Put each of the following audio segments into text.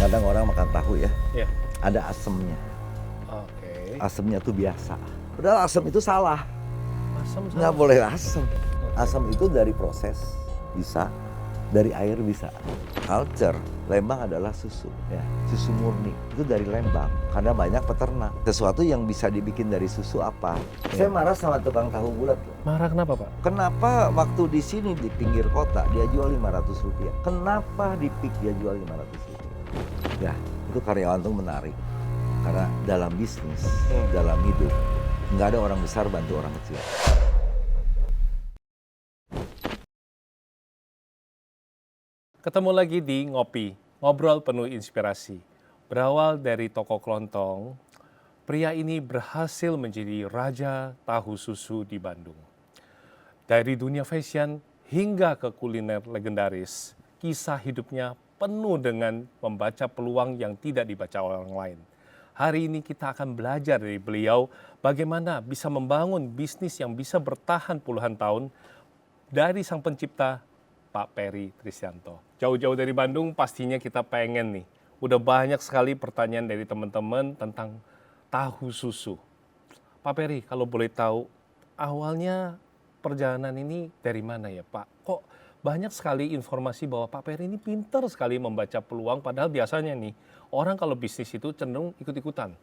Kadang-kadang orang makan tahu ya, Iya. ada asemnya. Oke. Asemnya tuh biasa. Padahal asam itu salah. Asam Nggak sama. boleh asam. Oke. Asam itu dari proses bisa, dari air bisa. Culture, Lembang adalah susu, ya, susu murni. Itu dari Lembang, karena banyak peternak. Sesuatu yang bisa dibikin dari susu apa? Saya marah sama tukang tahu bulat. Marah kenapa, Pak? Kenapa waktu di sini di pinggir kota dia jual Rp500? Kenapa di PIK dia jual Rp500? Ya, itu karyawan tuh menarik. Karena dalam bisnis, dalam hidup, nggak ada orang besar bantu orang kecil. Ketemu lagi di Ngopi, ngobrol penuh inspirasi. Berawal dari toko kelontong, pria ini berhasil menjadi raja tahu susu di Bandung. Dari dunia fashion hingga ke kuliner legendaris, kisah hidupnya penuh dengan membaca peluang yang tidak dibaca orang lain. Hari ini kita akan belajar dari beliau bagaimana bisa membangun bisnis yang bisa bertahan puluhan tahun dari sang pencipta Pak Peri Trisyanto. Jauh-jauh dari Bandung pastinya kita pengen nih. Udah banyak sekali pertanyaan dari teman-teman tentang tahu susu. Pak Peri, kalau boleh tahu, awalnya perjalanan ini dari mana ya Pak? Kok banyak sekali informasi bahwa Pak Peri ini pintar sekali membaca peluang, padahal biasanya nih, orang kalau bisnis itu cenderung ikut-ikutan.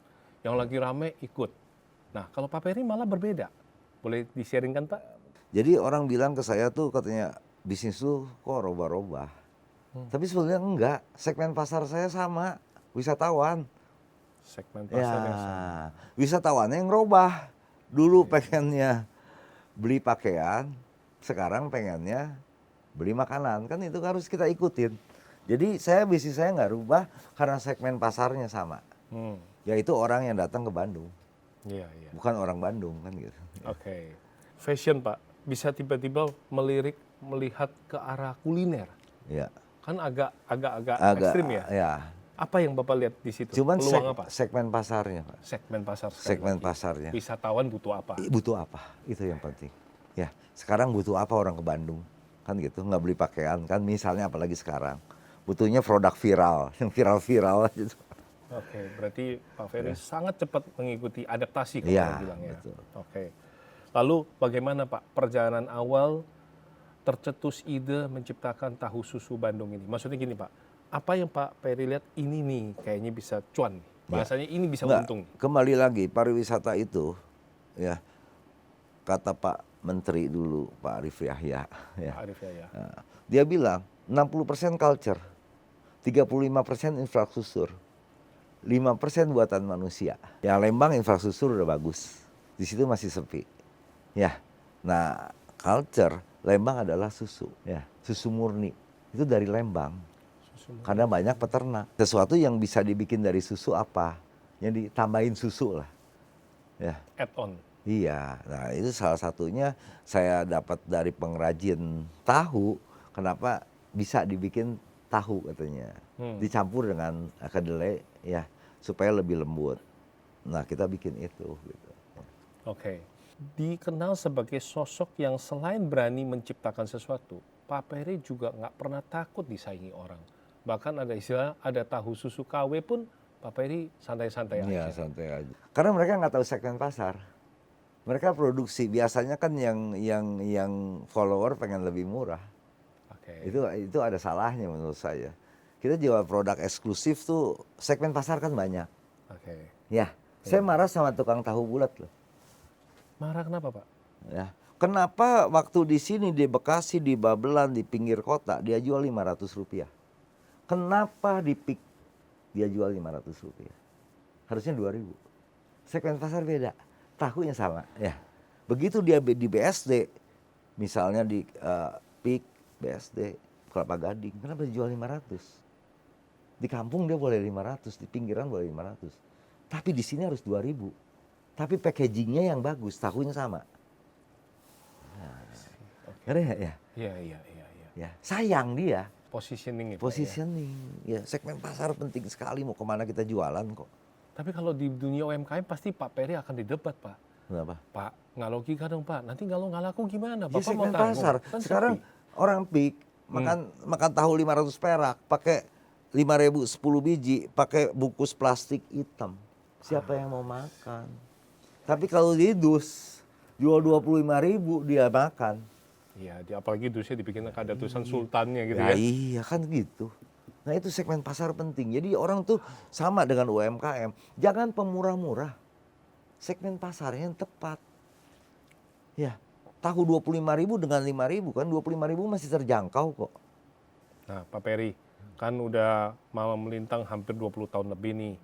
Yang lagi rame ikut. Nah, kalau Pak Peri malah berbeda. Boleh di-sharingkan Pak? Jadi orang bilang ke saya tuh katanya, bisnis tuh kok robah-robah. Tapi sebenarnya enggak, segmen pasar saya sama, wisatawan. Segmen Ya, pasar yang sama. wisatawannya yang robah. Dulu pengennya beli pakaian, sekarang pengennya beli makanan. Kan itu harus kita ikutin. Jadi bisnis saya nggak rubah karena segmen pasarnya sama. Yaitu orang yang datang ke Bandung, Iya, iya. bukan orang Bandung kan gitu. Oke. Fashion Pak, bisa tiba-tiba melihat ke arah kuliner. Ya. Kan agak ekstrim ya. Ya. Apa yang Bapak lihat di situ? Cuman Peluang apa? segmen pasarnya, Pak. Segmen pasar sekali Segmen lagi. pasarnya. Wisatawan butuh apa? Butuh apa? Itu yang penting. Ya, sekarang butuh apa orang ke Bandung? Kan gitu, nggak beli pakaian kan misalnya, apalagi sekarang. Butuhnya produk viral, yang viral-viral gitu. Oke, berarti Pak Ferry sangat cepat mengikuti adaptasi kalau Iya, orang bilang ya. betul. Oke. Lalu bagaimana Pak perjalanan awal tercetus ide menciptakan tahu susu Bandung ini? Maksudnya gini Pak, apa yang Pak Ferry lihat ini nih kayaknya bisa cuan nih. Bahasanya ini bisa Nggak, untung. kembali lagi pariwisata itu, ya kata Pak Menteri dulu, Pak Arif Yahya, ya. Pak Arif ya. Nah, dia bilang 60% culture, 35% infrastruktur, 5% buatan manusia. Ya Lembang infrastruktur udah bagus, di situ masih sepi. Ya, nah culture Lembang adalah susu, ya susu murni itu dari Lembang. Karena banyak peternak. Sesuatu yang bisa dibikin dari susu apa? Yang ditambahin susu lah. Ya. Add on. Iya. Nah, itu salah satunya saya dapat dari pengrajin tahu. Kenapa bisa dibikin tahu katanya. Dicampur dengan kedelai ya supaya lebih lembut. Nah, kita bikin itu gitu. Oke. Dikenal sebagai sosok yang selain berani menciptakan sesuatu, Pak Peri juga nggak pernah takut disaingi orang. Bahkan ada istilah, ada tahu susu KW pun Pak Peri santai-santai Iya, aja. santai aja. Karena mereka nggak tahu segmen pasar. Mereka produksi biasanya kan yang follower pengen lebih murah. Oke. Itu ada salahnya menurut saya. Kita jual produk eksklusif tuh segmen pasar kan banyak. Oke. Ya, saya marah sama tukang tahu bulat loh. Marah kenapa Pak? Ya. Kenapa waktu di sini di Bekasi, di Babelan, di pinggir kota dia jual Rp500? Kenapa di PIK dia jual Rp500? Harusnya Rp2.000. Segmen pasar beda, tahunya sama. Ya, begitu dia di BSD, misalnya di PIK, BSD, Kelapa Gading, kenapa dijual 500? Di kampung dia boleh 500, di pinggiran boleh 500. Tapi di sini harus 2.000. Tapi packagingnya yang bagus, tahunya sama. Ngerti nggak ya? Iya. Ya, sayang dia. Positioning itu. Positioning, ya segmen pasar penting sekali. Mau kemana kita jualan kok? Tapi kalau di dunia UMKM pasti Pak Peri akan didebat Pak. Kenapa? Pak, nggak logika dong Pak. Nanti kalau nggak laku gimana? Ya, Bapak mau segmen tanggung. pasar. Kan Sekarang sepi. orang PIK makan tahu 500 perak, pakai 5.000 10 biji pakai bungkus plastik hitam. Siapa yang mau makan? Tapi kalau di dus jual 25.000 dia makan. Iya, apalagi dusnya dibikin ada tulisan sultannya gitu Ya ya. iya kan gitu. Nah itu segmen pasar penting. Jadi orang tuh sama dengan UMKM. Jangan pemurah-murah. Segmen pasarnya yang tepat. Ya, tahu 25.000 dengan 5.000 kan 25.000 masih terjangkau kok. Nah, Pak Peri, kan udah mau melintang hampir 20 tahun lebih nih.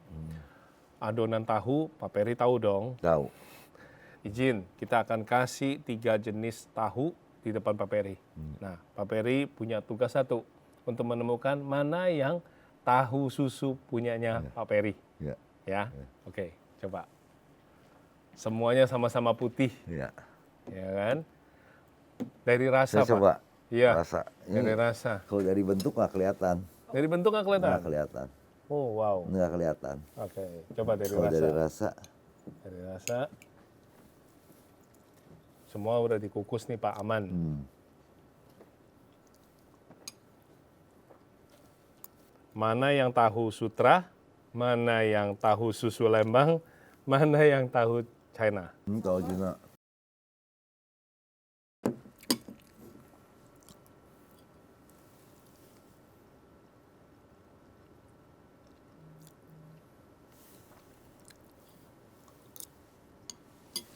Adonan tahu, Pak Peri tahu dong. Tahu. Izin, kita akan kasih 3 jenis tahu di depan Pak Peri. Nah, Pak Peri punya tugas satu untuk menemukan mana yang tahu susu punyanya Pak Peri. Ya. Ya, oke, coba. Semuanya sama-sama putih, Ya. ya kan? Dari rasa, Saya Pak. coba Iya, rasa. dari rasa. Kalau dari bentuk nggak kelihatan. Dari bentuk nggak kelihatan? Nggak kelihatan. Oh, wow. Nggak kelihatan. Oke, coba dari Kalau rasa. dari rasa. Dari rasa. Semua udah dikukus nih Pak, aman. Mana yang tahu sutra, mana yang tahu susu Lembang, mana yang tahu China. Kalau Cina.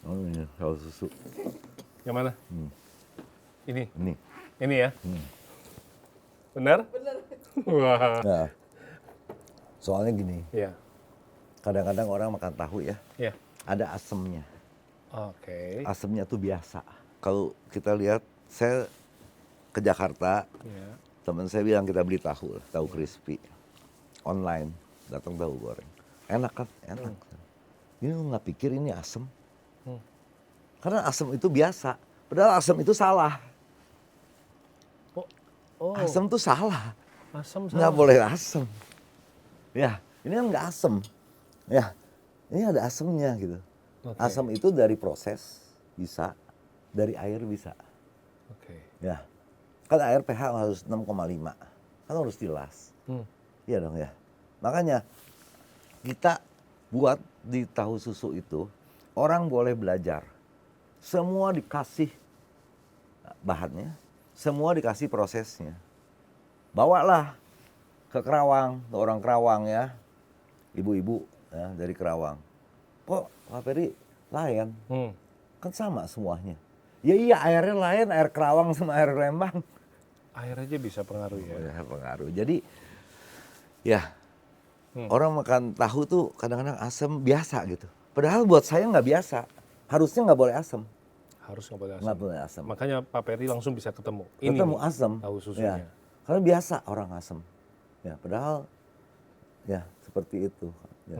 Oh ini tahu susu. Yang mana? Ini. Ini. Ini ya? Benar? Benar. Wah. Nah, soalnya gini, Iya. kadang-kadang orang makan tahu ya, Iya. ada asemnya. Oke. Asemnya tuh biasa. Kalau kita lihat, saya ke Jakarta, Iya. teman saya bilang kita beli tahu, tahu crispy, online, datang tahu goreng, enak kan, enak. Ini lu nggak pikir ini asem? Karena asem itu biasa, padahal asem itu salah. Oh, Asem tuh salah, asam nggak sama. boleh asem. Ya, ini kan nggak asem. Ya, ini ada asemnya gitu. Oke. Asam itu dari proses bisa, dari air bisa. Oke. Ya, kan air pH harus 6,5, kan harus dilas. Iya dong ya. Makanya kita buat di tahu susu itu orang boleh belajar. Semua dikasih bahannya, semua dikasih prosesnya. Bawalah ke Kerawang, ke orang Kerawang ya, ibu-ibu ya, dari Kerawang. Kok Pak Peri lain? Kan sama semuanya. Ya iya airnya lain, air Kerawang sama air Lembang. Air aja bisa pengaruh ya. Ya, pengaruh. Jadi ya orang makan tahu tuh kadang-kadang asam biasa gitu. Padahal buat saya nggak biasa. Harusnya nggak boleh asam. Harus nggak boleh asam. Nggak boleh asam. Makanya Pak Peri langsung bisa ketemu. Ketemu nih, asam. tahu susunya. Ya. Karena biasa orang asam. Ya, padahal ya seperti itu. Ya.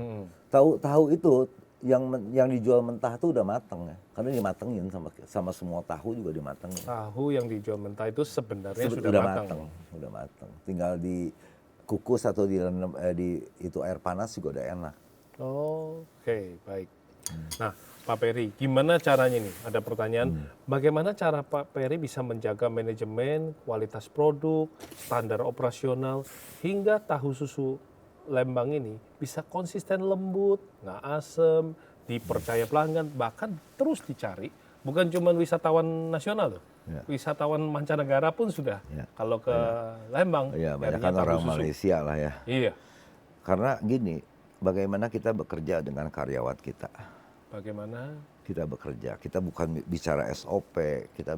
Tahu itu yang dijual mentah tuh udah mateng ya. Karena dimatengin sama semua tahu juga dimatengin. Tahu yang dijual mentah itu sebenarnya sudah Udah matang. udah mateng. Tinggal dikukus atau di itu air panas juga udah enak. Oke, baik. Nah, Pak Peri, gimana caranya nih? Ada pertanyaan, bagaimana cara Pak Peri bisa menjaga manajemen, kualitas produk, standar operasional, hingga tahu susu Lembang ini bisa konsisten lembut, nggak asem, dipercaya pelanggan, bahkan terus dicari. Bukan cuma wisatawan nasional loh, Ya. wisatawan mancanegara pun sudah. Ya. Kalau ke Lembang, Ya, banyak nyarinya kan tahu orang susu. Malaysia lah ya. Iya. Karena gini, bagaimana kita bekerja dengan karyawan kita? Bagaimana? Kita bekerja, kita bukan bicara SOP, kita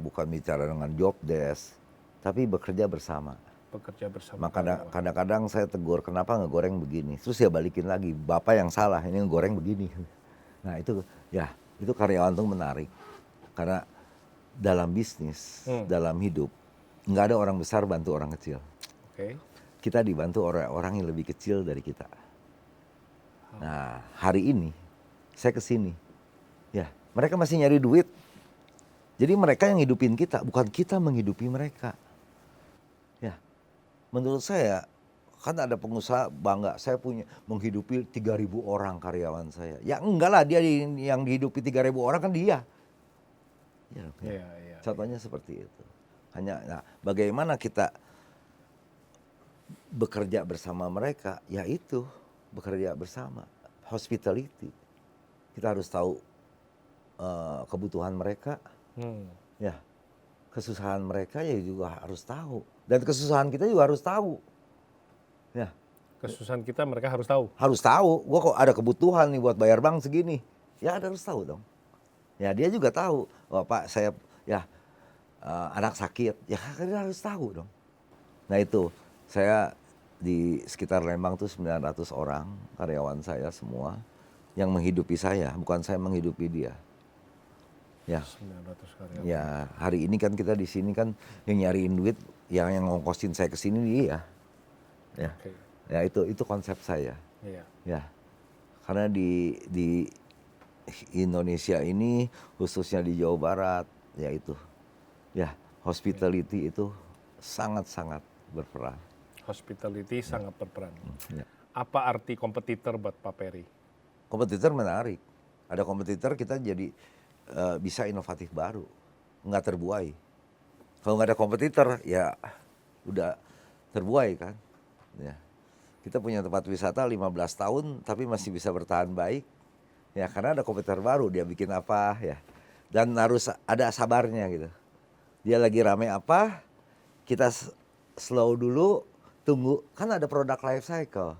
bukan bicara dengan job desk, tapi bekerja bersama. Bekerja bersama. Maka kadang-kadang saya tegur, kenapa ngegoreng begini? Terus ya balikin lagi, bapak yang salah, ini ngegoreng begini. Nah itu karyawan tuh menarik. Karena dalam bisnis, dalam hidup, nggak ada orang besar bantu orang kecil. Oke. Kita dibantu orang yang lebih kecil dari kita. Nah hari ini saya kesini, ya mereka masih nyari duit. Jadi mereka yang hidupin kita, bukan kita menghidupi mereka. Ya, menurut saya kan ada pengusaha bangga, saya punya menghidupi 3.000 orang karyawan saya. Ya enggak lah, dia yang dihidupi 3.000 orang kan dia. Ya, Iya. contohnya seperti itu. Hanya, nah, bagaimana kita bekerja bersama mereka, yaitu bekerja bersama, hospitality. Kita harus tahu kebutuhan mereka, ya, kesusahan mereka ya juga harus tahu, dan kesusahan kita juga harus tahu, ya. Kesusahan kita mereka harus tahu. Harus tahu, gua kok ada kebutuhan nih buat bayar bank segini, ya harus tahu dong. Ya dia juga tahu, wah Pak saya ya anak sakit, ya dia harus tahu dong. Nah itu, saya di sekitar Lembang tuh 900 orang karyawan saya semua yang menghidupi saya, bukan saya menghidupi dia. Ya, 900 karyawan. ya hari ini kan kita di sini kan yang nyariin duit, yang ngongkosin saya ke sini dia. Ya, Oke. ya itu konsep saya. Iya. Ya, karena di Indonesia ini khususnya di Jawa Barat, ya itu, ya hospitality itu sangat-sangat berperan. Hospitality sangat berperan. Ya. Apa arti kompetitor buat Pak Peri? Kompetitor menarik. Ada kompetitor kita jadi bisa inovatif baru, nggak terbuai. Kalau nggak ada kompetitor ya udah terbuai kan. Ya. Kita punya tempat wisata 15 tahun tapi masih bisa bertahan baik. Ya karena ada kompetitor baru, dia bikin apa ya. Dan harus ada sabarnya gitu. Dia lagi rame apa, kita slow dulu, tunggu. Kan ada produk life cycle.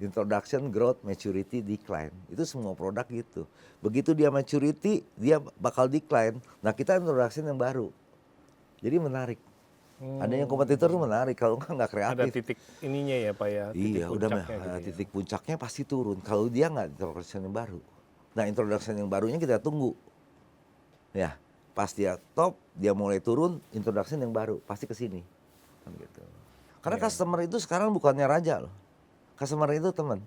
Introduction, growth, maturity, decline. Itu semua produk gitu. Begitu dia maturity, dia bakal decline. Nah kita introduction yang baru. Jadi menarik. Adanya kompetitor itu menarik, kalau nggak kreatif. Ada titik ininya ya Pak ya? Titik Iya, udah puncaknya gitu ya. titik puncaknya pasti turun. Kalau dia nggak introduction yang baru. Nah introduction yang barunya kita tunggu. Ya, pas dia top, dia mulai turun, introduction yang baru. Pasti ke sini. Kan gitu. Karena customer itu sekarang bukannya raja loh. Customer itu teman.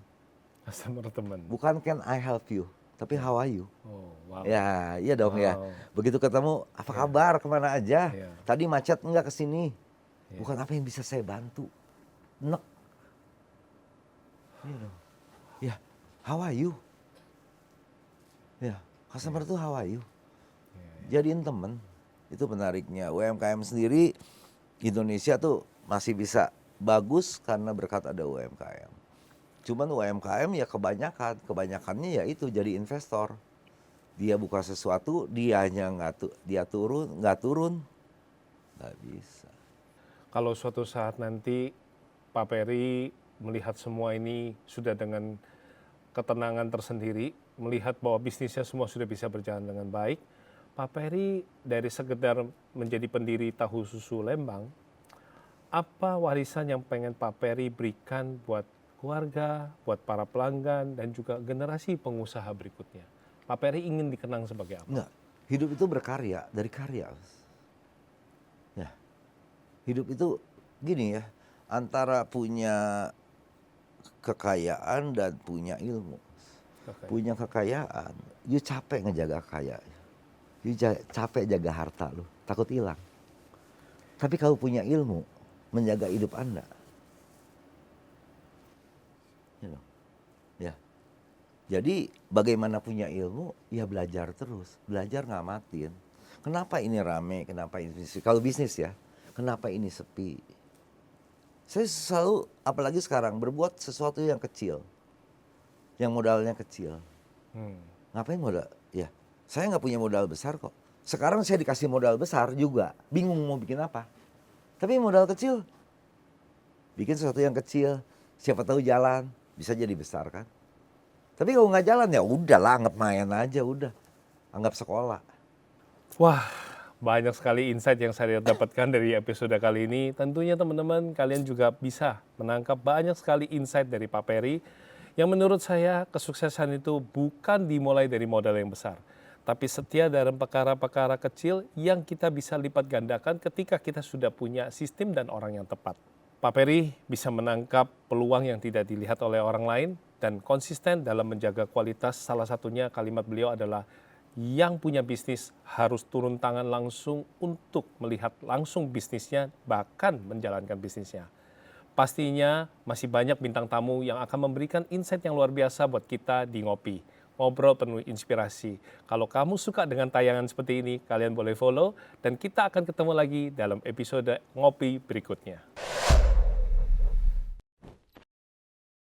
Customer teman. Bukan can I help you, tapi how are you? Oh, wow. Ya, iya dong ya. Wow. Begitu ketemu, apa kabar, kemana aja? Iya. Tadi macet enggak kesini? Iya. Bukan apa yang bisa saya bantu. Nek. Iya dong. Ya, how are you? Ya, customer itu how are you? Jadiin temen. Itu menariknya. UMKM sendiri, Indonesia tuh masih bisa bagus karena berkat ada UMKM. Cuman UMKM ya kebanyakannya ya itu jadi investor. Dia buka sesuatu, dianya nggak turun, nggak bisa. Kalau suatu saat nanti Pak Peri melihat semua ini sudah dengan ketenangan tersendiri, melihat bahwa bisnisnya semua sudah bisa berjalan dengan baik, Pak Peri dari sekedar menjadi pendiri Tahu Susu Lembang, apa warisan yang pengen Pak Peri berikan buat keluarga, buat para pelanggan, dan juga generasi pengusaha berikutnya? Pak Peri ingin dikenang sebagai apa? Enggak, hidup itu berkarya, dari karya. Ya, hidup itu gini ya, antara punya kekayaan dan punya ilmu. Oke. Punya kekayaan, you capek ngejaga kekayaan. You capek jaga harta lu, takut hilang. Tapi kalau punya ilmu, menjaga hidup Anda. You know, ya. Jadi bagaimana punya ilmu, ya belajar terus. Belajar ngamatin. Kenapa ini rame, kenapa ini sepi. Kalau bisnis ya, kenapa ini sepi. Saya selalu, apalagi sekarang, berbuat sesuatu yang kecil. Yang modalnya kecil. Ngapain modal? Ya, saya nggak punya modal besar kok. Sekarang saya dikasih modal besar juga. Bingung mau bikin apa. Tapi modal kecil. Bikin sesuatu yang kecil. Siapa tahu jalan. Bisa jadi besar kan. Tapi kalau nggak jalan ya udahlah, anggap main aja udah. Anggap sekolah. Wah, banyak sekali insight yang saya dapatkan dari episode kali ini. Tentunya teman-teman kalian juga bisa menangkap banyak sekali insight dari Pak Peri. Yang menurut saya kesuksesan itu bukan dimulai dari modal yang besar. Tapi setia dalam perkara-perkara kecil yang kita bisa lipat gandakan ketika kita sudah punya sistem dan orang yang tepat. Pak Peri bisa menangkap peluang yang tidak dilihat oleh orang lain dan konsisten dalam menjaga kualitas. Salah satunya kalimat beliau adalah yang punya bisnis harus turun tangan langsung untuk melihat langsung bisnisnya, bahkan menjalankan bisnisnya. Pastinya masih banyak bintang tamu yang akan memberikan insight yang luar biasa buat kita di Ngopi. Ngobrol penuh inspirasi. Kalau kamu suka dengan tayangan seperti ini, kalian boleh follow dan kita akan ketemu lagi dalam episode Ngopi berikutnya.